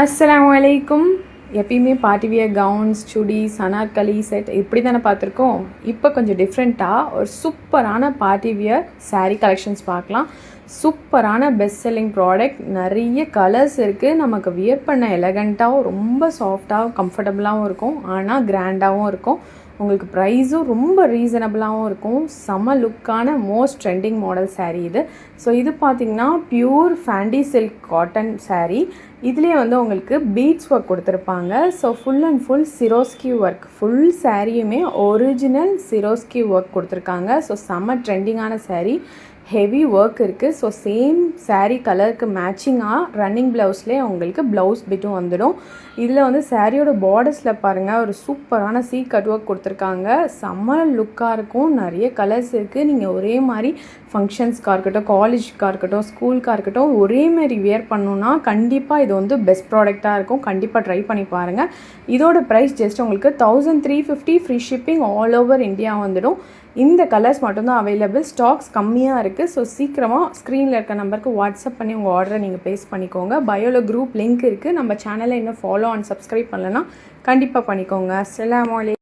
அஸ்ஸலாமுஅலைக்கும். எப்பயுமே party wear gowns, chudis, Anarkali set இப்படி தானே பார்த்துருக்கோம். இப்போ கொஞ்சம் டிஃப்ரெண்ட்டாக ஒரு சூப்பரான பார்ட்டி வியர் சாரீ கலெக்ஷன்ஸ் பார்க்கலாம். சூப்பரான பெஸ்ட் செல்லிங் ப்ராடக்ட், நிறைய கலர்ஸ் இருக்குது. நமக்கு வியர் பண்ண எலகண்ட்டாகவும் ரொம்ப சாஃப்டாகவும் கம்ஃபர்டபுளாகவும் இருக்கும், ஆனால் கிராண்டாகவும் இருக்கும். உங்களுக்கு ப்ரைஸும் ரொம்ப ரீசனபிளாகவும் இருக்கும். செம்ம லுக்கான மோஸ்ட் ட்ரெண்டிங் மாடல் சாரீ இது. ஸோ இது பார்த்திங்கன்னா பியூர் ஃபேண்டி சில்க் காட்டன் சாரீ. இதுலேயே உங்களுக்கு பீட்ஸ் ஒர்க் கொடுத்துருப்பாங்க. So full and full Swarovski work, full சாரியுமே ஒரிஜினல் சிரோஸ்கி ஒர்க் கொடுத்துருக்காங்க. ஸோ செம்ம ட்ரெண்டிங்கான சாரீ, ஹெவி ஒர்க் இருக்குது. ஸோ சேம் சாரீ கலருக்கு மேட்சிங்காக ரன்னிங் ப்ளவுஸ்லேயே உங்களுக்கு ப்ளவுஸ் பிட்டும் வந்துடும். இதில் சாரியோட பார்டர்ஸில் பாருங்கள், ஒரு சூப்பரான சீ கட் ஒர்க் கொடுத்துருக்காங்க. செம்ம லுக்காக இருக்கும். நிறைய கலர்ஸ் இருக்குது. நீங்கள் ஒரே மாதிரி ஃபங்க்ஷன்ஸ்க்காக இருக்கட்டும், காலேஜ்க்காக இருக்கட்டும், ஸ்கூலுக்காக இருக்கட்டும், ஒரே மாதிரி வியர் பண்ணணுன்னா கண்டிப்பாக இது பெஸ்ட் ப்ராடக்டாக இருக்கும். கண்டிப்பாக ட்ரை பண்ணி பாருங்கள். இதோட ப்ரைஸ் ஜஸ்ட் உங்களுக்கு 1350, free shipping all over India வந்துடும். இந்த கலர்ஸ் மட்டும்தான் அவைலபிள், ஸ்டாக்ஸ் கம்மியாக இருக்குது. ஸோ சீக்கிரமாக ஸ்க்ரீனில் இருக்க நம்பருக்கு வாட்ஸ்அப் பண்ணி உங்கள் ஆர்டரை நீங்கள் ப்ளேஸ் பண்ணிக்கோங்க. பயோவில் குரூப் லிங்க் இருக்குது. நம்ம சேனலை இன்னும் ஃபாலோ அண்ட் சப்ஸ்கிரைப் பண்ணலைன்னா கண்டிப்பாக பண்ணிக்கோங்க. அஸ்ஸலாமு அலைக்கும்.